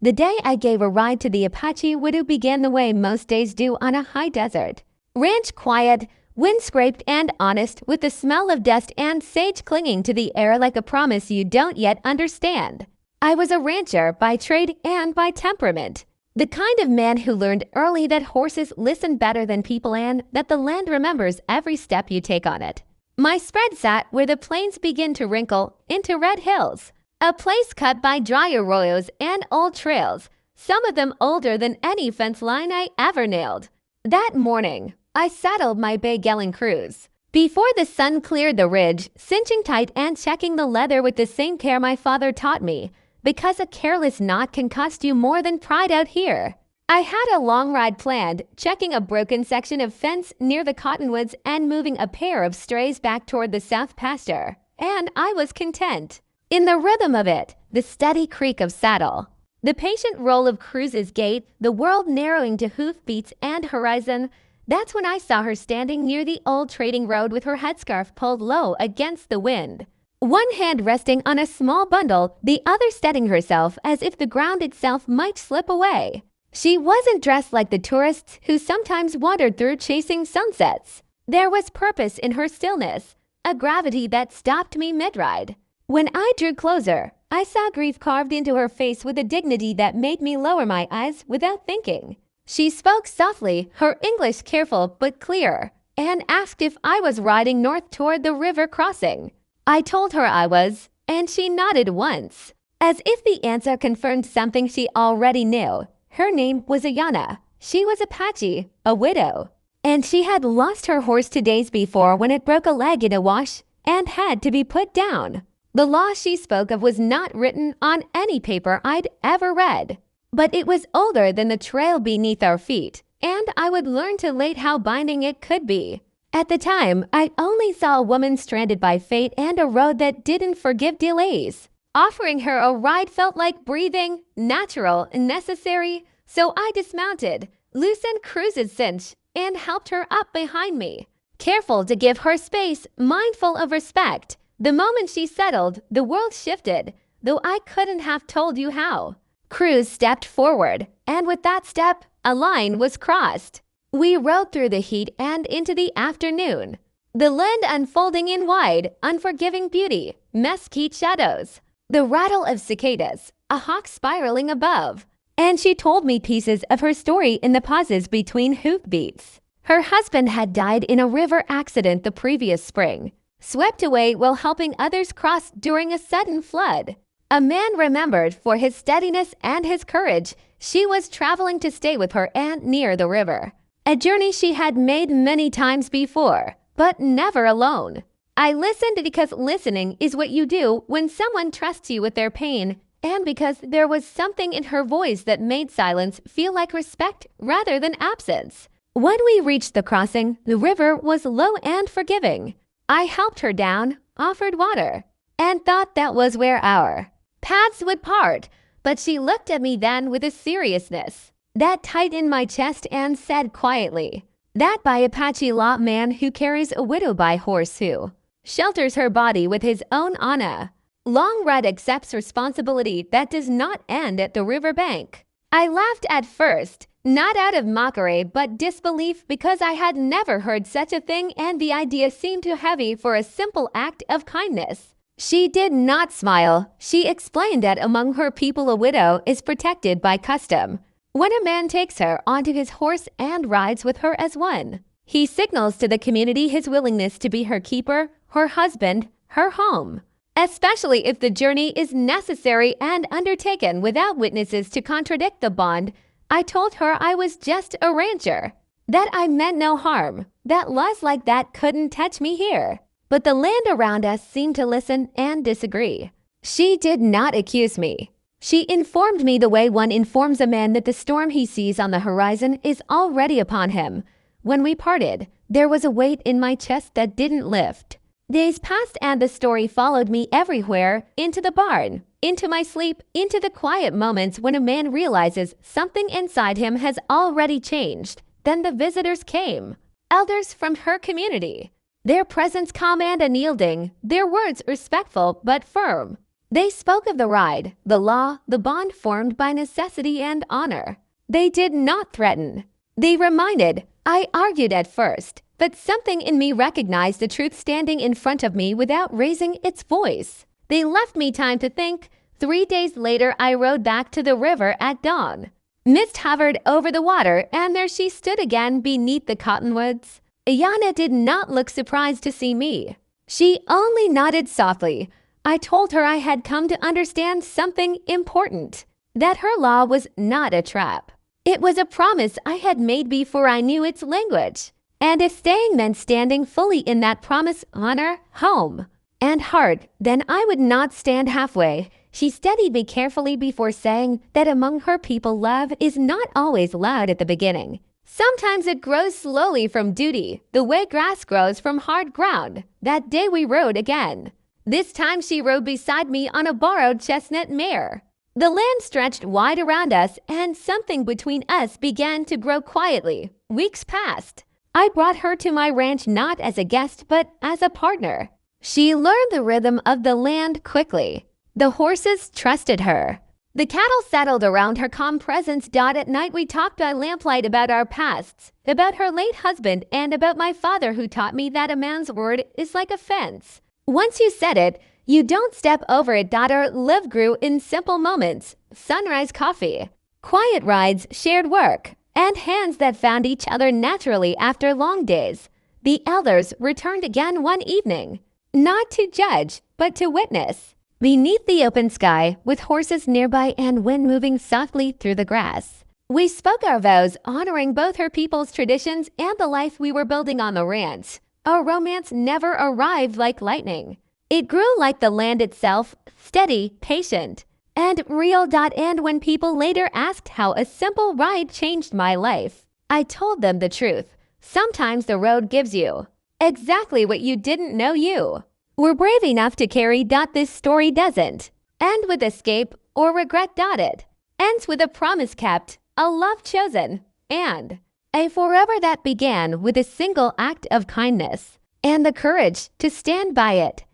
The day I gave a ride to the Apache Widow began the way most days do on a high desert. Ranch quiet, wind-scraped and honest, with the smell of dust and sage clinging to the air like a promise you don't yet understand. I was a rancher by trade and by temperament. The kind of man who learned early that horses listen better than people and that the land remembers every step you take on it. My spread sat where the plains begin to wrinkle into red hills, a place cut by dry arroyos and old trails, some of them older than any fence line I ever nailed. That morning, I saddled my bay gelding Cruz. Before the sun cleared the ridge, cinching tight and checking the leather with the same care my father taught me, because a careless knot can cost you more than pride out here. I had a long ride planned, checking a broken section of fence near the cottonwoods and moving a pair of strays back toward the south pasture. And I was content. In the rhythm of it, the steady creak of saddle, the patient roll of Cruz's gait, the world narrowing to hoofbeats and horizon, that's when I saw her standing near the old trading road with her headscarf pulled low against the wind. One hand resting on a small bundle, the other steadying herself as if the ground itself might slip away. She wasn't dressed like the tourists who sometimes wandered through chasing sunsets. There was purpose in her stillness, a gravity that stopped me mid-ride. When I drew closer, I saw grief carved into her face with a dignity that made me lower my eyes without thinking. She spoke softly, her English careful but clear, and asked if I was riding north toward the river crossing. I told her I was, and she nodded once, as if the answer confirmed something she already knew. Her name was Ayana. She was Apache, a widow, and she had lost her horse 2 days before when it broke a leg in a wash and had to be put down. The law she spoke of was not written on any paper I'd ever read, but it was older than the trail beneath our feet, and I would learn too late how binding it could be. At the time, I only saw a woman stranded by fate and a road that didn't forgive delays. Offering her a ride felt like breathing, natural and necessary, so I dismounted, loosened Cruz's cinch, and helped her up behind me, careful to give her space, mindful of respect. The moment she settled, the world shifted, though I couldn't have told you how. Cruz stepped forward, and with that step, a line was crossed. We rode through the heat and into the afternoon, the land unfolding in wide, unforgiving beauty, mesquite shadows, the rattle of cicadas, a hawk spiraling above. And she told me pieces of her story in the pauses between hoofbeats. Her husband had died in a river accident the previous spring, swept away while helping others cross during a sudden flood. A man remembered for his steadiness and his courage. She was traveling to stay with her aunt near the river, a journey she had made many times before, but never alone. I listened because listening is what you do when someone trusts you with their pain, and because there was something in her voice that made silence feel like respect rather than absence. When we reached the crossing, the river was low and forgiving. I helped her down, offered water, and thought that was where our paths would part, but she looked at me then with a seriousness that tightened my chest and said quietly, "That by Apache law man who carries a widow by horse who shelters her body with his own Anna. Long Red accepts responsibility that does not end at the river bank." I laughed at first, not out of mockery but disbelief, because I had never heard such a thing and the idea seemed too heavy for a simple act of kindness. She did not smile. She explained that among her people a widow is protected by custom. When a man takes her onto his horse and rides with her as one, he signals to the community his willingness to be her keeper, her husband, her home. Especially if the journey is necessary and undertaken without witnesses to contradict the bond. I told her I was just a rancher, that I meant no harm, that laws like that couldn't touch me here. But the land around us seemed to listen and disagree. She did not accuse me. She informed me the way one informs a man that the storm he sees on the horizon is already upon him. When we parted, there was a weight in my chest that didn't lift. Days passed and the story followed me everywhere, into the barn, into my sleep, into the quiet moments when a man realizes something inside him has already changed. Then the visitors came, elders from her community, their presence calm and unyielding, their words respectful but firm. They spoke of the ride, the law, the bond formed by necessity and honor. They did not threaten. They reminded. I argued at first, but something in me recognized the truth standing in front of me without raising its voice. They left me time to think. 3 days later, I rode back to the river at dawn. Mist hovered over the water, and there she stood again beneath the cottonwoods. Ayana did not look surprised to see me. She only nodded softly. I told her I had come to understand something important, that her law was not a trap. It was a promise I had made before I knew its language. And if staying meant standing fully in that promise, honor, home, and heart, then I would not stand halfway. She steadied me carefully before saying that among her people love is not always loud at the beginning. Sometimes it grows slowly from duty, the way grass grows from hard ground. That day we rode again. This time she rode beside me on a borrowed chestnut mare. The land stretched wide around us, and something between us began to grow quietly. Weeks passed. I brought her to my ranch not as a guest, but as a partner. She learned the rhythm of the land quickly. The horses trusted her. The cattle settled around her calm presence. At night we talked by lamplight about our pasts, about her late husband, and about my father who taught me that a man's word is like a fence. Once you set it, you don't step over it. Our love grew in simple moments. Sunrise coffee, quiet rides, shared work, and hands that found each other naturally after long days. The elders returned again one evening, not to judge, but to witness. Beneath the open sky, with horses nearby and wind moving softly through the grass, we spoke our vows, honoring both her people's traditions and the life we were building on the ranch. Our romance never arrived like lightning. It grew like the land itself, steady, patient, and real. And when people later asked how a simple ride changed my life, I told them the truth. Sometimes the road gives you exactly what you didn't know you were brave enough to carry. This story doesn't end with escape or regret. It ends with a promise kept, a love chosen, and a forever that began with a single act of kindness and the courage to stand by it.